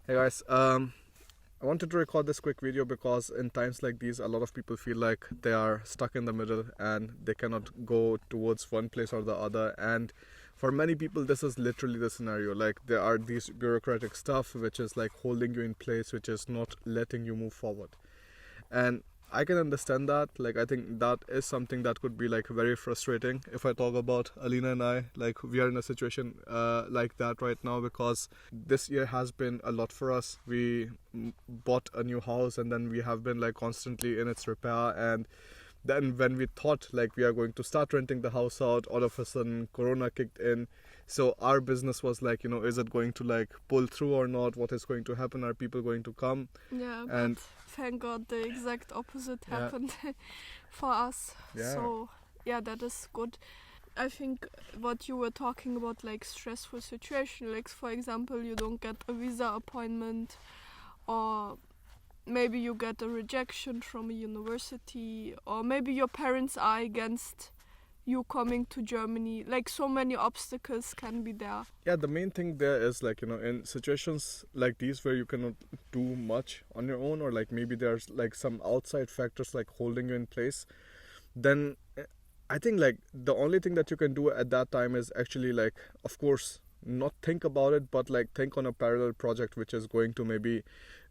Hey guys, I wanted to record this quick video because in times like these, a lot of people feel like they are stuck in the middle and they cannot go towards one place or the other. And for many people, this is literally the scenario. Like, there are these bureaucratic stuff which is like holding you in place, which is not letting you move forward. And I can understand that. Like, I think that is something that could be like very frustrating. If I talk about Alina and I, like, we are in a situation like that right now because this year has been a lot for us. We bought a new house and then we have been like constantly in its repair. And then when we thought like we are going to start renting the house out, all of a sudden Corona kicked in. So our business was like, is it going to like pull through or not? What is going to happen? Are people going to come? Yeah, And but thank God the exact opposite Yeah. happened for us. Yeah. So, yeah, that is good. I think what you were talking about, like stressful situation, like for example, you don't get a visa appointment, or maybe you get a rejection from a university, or maybe your parents are against you coming to Germany. Like, so many obstacles can be there. Yeah, the main thing there is like, in situations like these where you cannot do much on your own, or like maybe there's like some outside factors like holding you in place, then I think like the only thing that you can do at that time is actually like, of course, not think about it, but like think on a parallel project which is going to maybe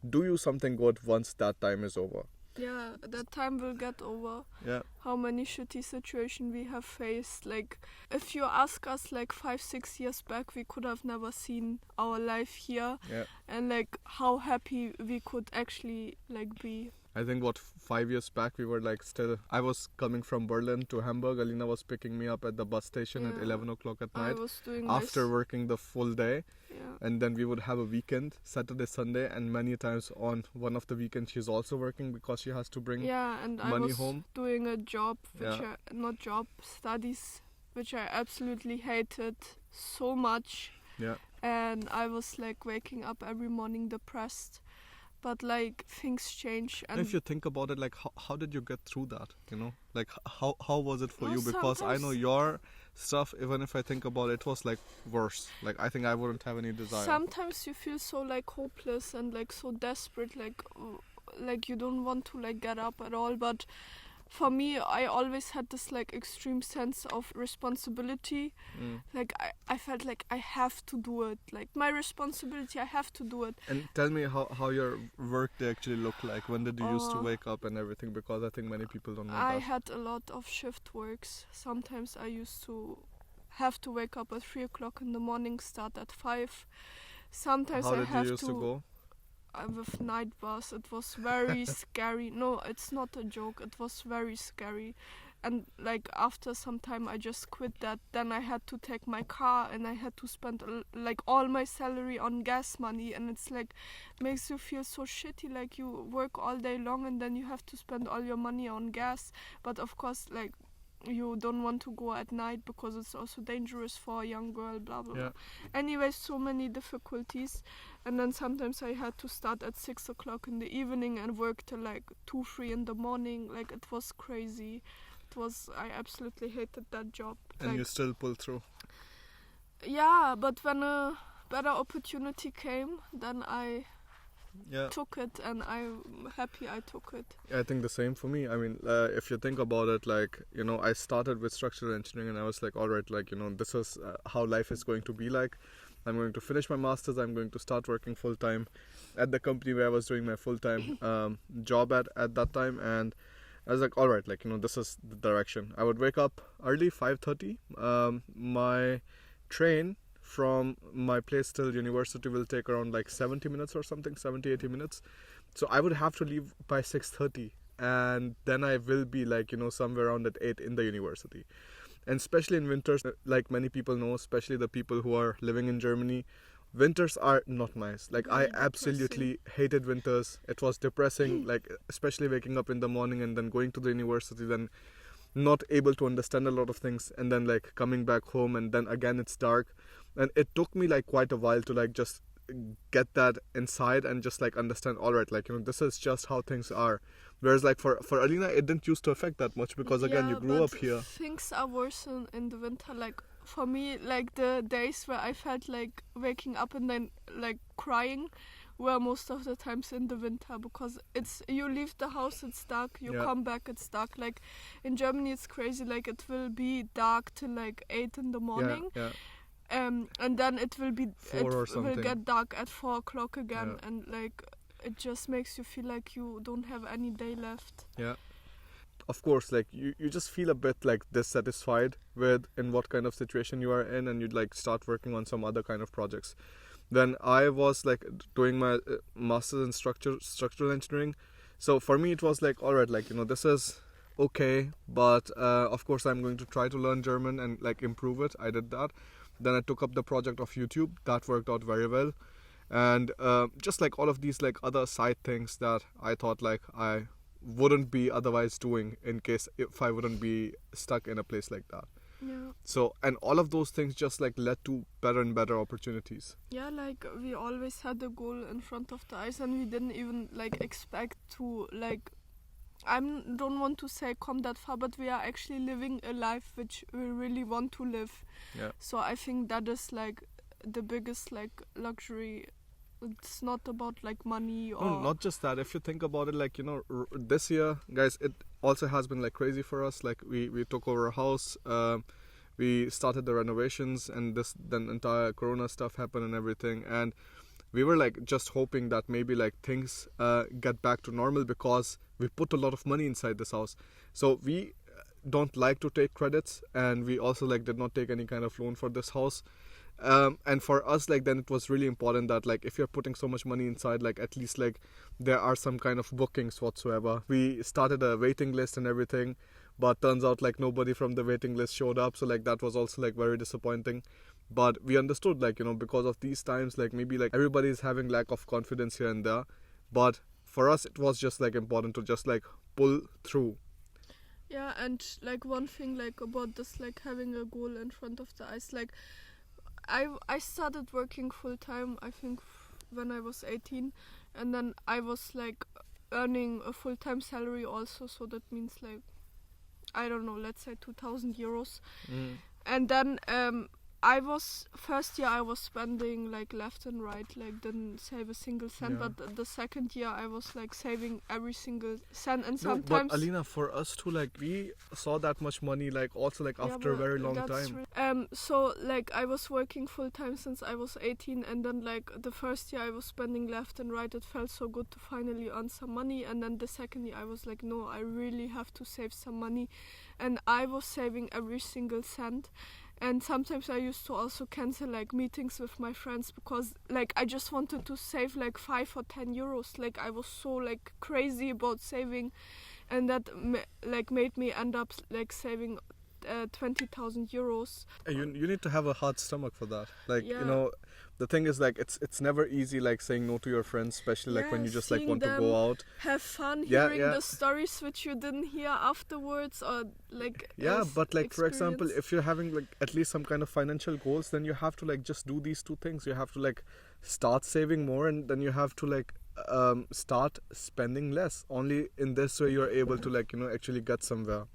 do you something good once that time is over. Yeah, that time will get over. Yeah. How many shitty situations we have faced. Like, if you ask us like 5-6 years back, we could have never seen our life here. Yeah. And like how happy we could actually like be. I think 5 years back we were like still. I was coming from Berlin to Hamburg. Alina was picking me up at the bus station at Yeah. 11 o'clock at I night was doing after working the full day. Yeah. And then we would have a weekend, Saturday, Sunday, and many times on one of the weekends she's also working because she has to bring Yeah, and I money was home. doing a job which Yeah. studies which I absolutely hated so much. Yeah. And I was like waking up every morning depressed. But like things change, and If you think about it, like how did you get through that? Like how was it for Well, you? Because I know sometimes- your stuff. Even if I think about it, it was like worse. Like I think I wouldn't have any desire. sometimes you feel so like hopeless and like so desperate, like you don't want to like get up at all. But for me, I always had this like extreme sense of responsibility. Like I felt like I have to do it. Like my responsibility, I have to do it. And tell me how your work day actually looked like. When did you used to Uh, wake up and everything? Because I think many people don't know I that. had a lot of shift works. Sometimes I used to have to wake up at 3 o'clock in the morning, start at 5. Sometimes How I did have you used to go? with night bus. It was very scary. No, it's not a joke. It was very scary. And like after some time I just quit that. Then I had to take my car and I had to spend like all my salary on gas money, and it's like makes you feel so shitty. Like you work all day long and then you have to spend all your money on gas. But of course, like, you don't want to go at night because it's also dangerous for a young girl, blah blah Yeah. blah. Anyway, so many difficulties. And then sometimes I had to start at 6 o'clock in the evening and work till like 2-3 in the morning. Like, it was crazy. I absolutely hated that job. And Like, you still pull through. yeah, but when a better opportunity came, then I Yeah. took it, and I'm happy I took it. I think the same for me. I mean, if you think about it, like, I started with structural engineering and I was like, all right, like, this is how life is going to be like. I'm going to finish my master's. I'm going to start working full time at the company where I was doing my full time job at that time. And I was like, all right, like, this is the direction. I would wake up early, 5:30. My train from my place till university will take around like 70 minutes or something, 70-80 minutes. So I would have to leave by 6:30, and then I will be like, somewhere around at 8 in the university. And especially in winters, like many people know, especially the people who are living in Germany, winters are not nice. Like, Very I absolutely hated winters. It was depressing, like, especially waking up in the morning and then going to the university, then not able to understand a lot of things, and then like coming back home, and then again it's dark. And it took me like quite a while to like just get that inside and just like understand, all right, like, this is just how things are. Whereas like for Alina, it didn't used to affect that much because again, you grew up here. Things are worse in the winter. Like, for me, like the days where I felt like waking up and then like crying were most of the times in the winter, because it's you leave the house, it's dark, you Yeah. come back, it's dark. Like in Germany it's crazy, like it will be dark till like 8 in the morning, Yeah. and then it will be 4 it or will something. get dark at 4 o'clock again, Yeah. and like it just makes you feel like you don't have any day left. Of course, like you just feel a bit like dissatisfied with in what kind of situation you are in, and you'd like start working on some other kind of projects. Then I was like doing my master's in structural engineering, so for me it was like, all right, like this is okay, but of course I'm going to try to learn German and like improve it. I did that. Then I took up the project of YouTube. That worked out very well, and just like all of these like other side things that I thought like I wouldn't be otherwise doing in case if I wouldn't be stuck in a place like that. Yeah. So, and all of those things just like led to better and better opportunities. Yeah, like we always had a goal in front of the eyes, and we didn't even like expect to like. Don't want to say come that far, but we are actually living a life which we really want to live. Yeah. So I think that is like the biggest like luxury. It's not about like money or No, not just that. If you think about it, like this year, guys, it also has been like crazy for us. Like we took over a house, we started the renovations, and then entire Corona stuff happened and everything, and we were like just hoping that maybe like things get back to normal, because we put a lot of money inside this house. So we don't like to take credits, and we also like did not take any kind of loan for this house. And for us, like then it was really important that like if you're putting so much money inside, like at least like there are some kind of bookings whatsoever. We started a waiting list and everything, but turns out like nobody from the waiting list showed up, so like that was also like very disappointing. But we understood like because of these times, like maybe like everybody is having lack of confidence here and there, but for us it was just like important to just like pull through. Yeah, and like one thing like about this like having a goal in front of the eyes, like I started working full time I think when I was 18, and then I was like earning a full time salary also, so that means like I don't know, let's say 2,000 euros. And then I was first year I was spending like left and right, like didn't save a single cent. Yeah. But the second year I was like saving every single cent, and No, sometimes. but Alina, for us too, like we saw that much money, like also like Yeah, after a but very long that's time. So like I was working full time since I was 18, and then like the first year I was spending left and right. It felt so good to finally earn some money, and then the second year I was like, no, I really have to save some money, and I was saving every single cent. And sometimes I used to also cancel like meetings with my friends, because like I just wanted to save like 5 or 10 euros. Like I was so like crazy about saving, and that like made me end up like saving 20,000 euros. You need to have a hard stomach for that. Like Yeah. the thing is like it's never easy like saying no to your friends, especially like when Yeah, you just like seeing want to them go out. Have fun Yeah, hearing yeah. the stories which you didn't hear afterwards, or like Yeah, as but like for example, experience. if you're having like at least some kind of financial goals, then you have to like just do these two things. You have to like start saving more, and then you have to like start spending less. Only in this way you're able to like actually get somewhere.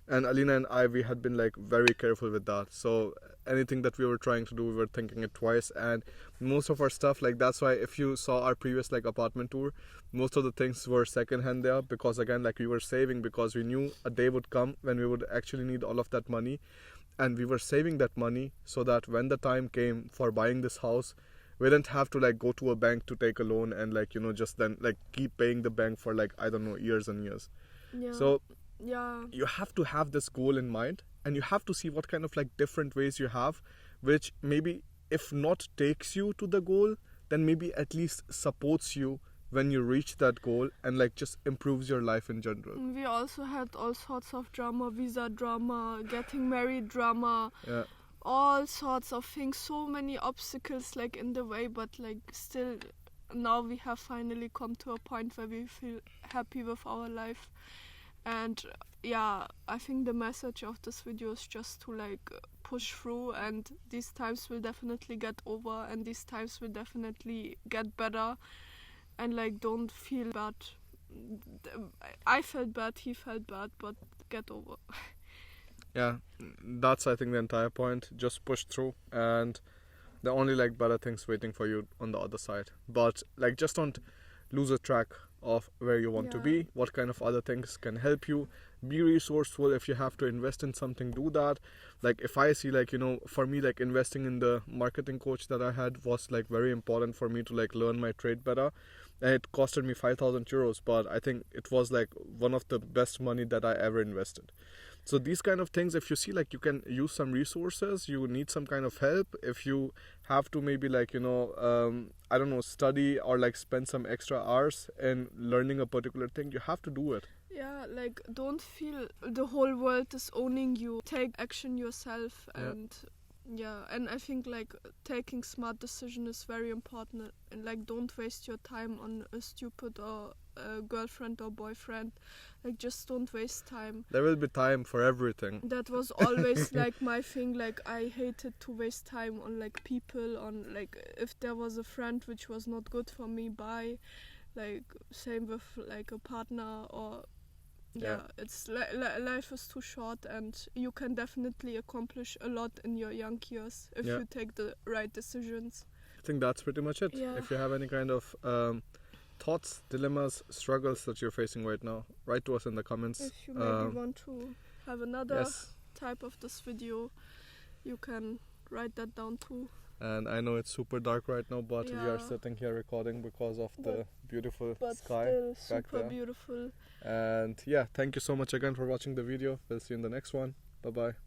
And Alina and I, we had been like very careful with that. So anything that we were trying to do, we were thinking it twice. And most of our stuff, like that's why if you saw our previous like apartment tour, most of the things were secondhand there, because again like we were saving, because we knew a day would come when we would actually need all of that money, and we were saving that money so that when the time came for buying this house, we didn't have to like go to a bank to take a loan and like just then like keep paying the bank for like I don't know years and years. Yeah. So yeah. you have to have this goal in mind, and you have to see what kind of like different ways you have, which maybe if not takes you to the goal, then maybe at least supports you when you reach that goal, and like just improves your life in general. We also had all sorts of drama, visa drama, getting married drama, Yeah. all sorts of things, so many obstacles like in the way, but like still now we have finally come to a point where we feel happy with our life. And yeah, I think the message of this video is just to like push through, and these times will definitely get over, and these times will definitely get better, and like don't feel bad. I felt bad, he felt bad, but get over. Yeah, that's I think the entire point. Just push through, and there are only like better things waiting for you on the other side. But like, just don't lose a track of where you want to Yeah. be, what kind of other things can help you. Be resourceful. If you have to invest in something, do that. Like, if I see, like, for me, like, investing in the marketing coach that I had was like very important for me to like learn my trade better, and it costed me 5,000 euros, but I think it was like one of the best money that I ever invested. So these kind of things, if you see like you can use some resources, you need some kind of help, if you have to maybe like I don't know, study or like spend some extra hours in learning a particular thing, you have to do it. Yeah, like don't feel the whole world is owning you. Take action yourself, Yeah. and I think like taking smart decision is very important, and like don't waste your time on a stupid or a girlfriend or boyfriend. Like just don't waste time. There will be time for everything. That was always like my thing. Like I hated to waste time on like people, on like if there was a friend which was not good for me, bye. Like same with like a partner or Yeah. it's life is too short, and you can definitely accomplish a lot in your young years if Yeah. you take the right decisions. I think that's pretty much it. Yeah. If you have any kind of thoughts, dilemmas, struggles that you're facing right now, write to us in the comments. If you maybe want to have another Yes. type of this video, you can write that down too. And I know it's super dark right now, but we are Yeah. sitting here recording because of the beautiful But sky still back super there. beautiful. And yeah, thank you so much again for watching the video. We'll see you in the next one. Bye bye.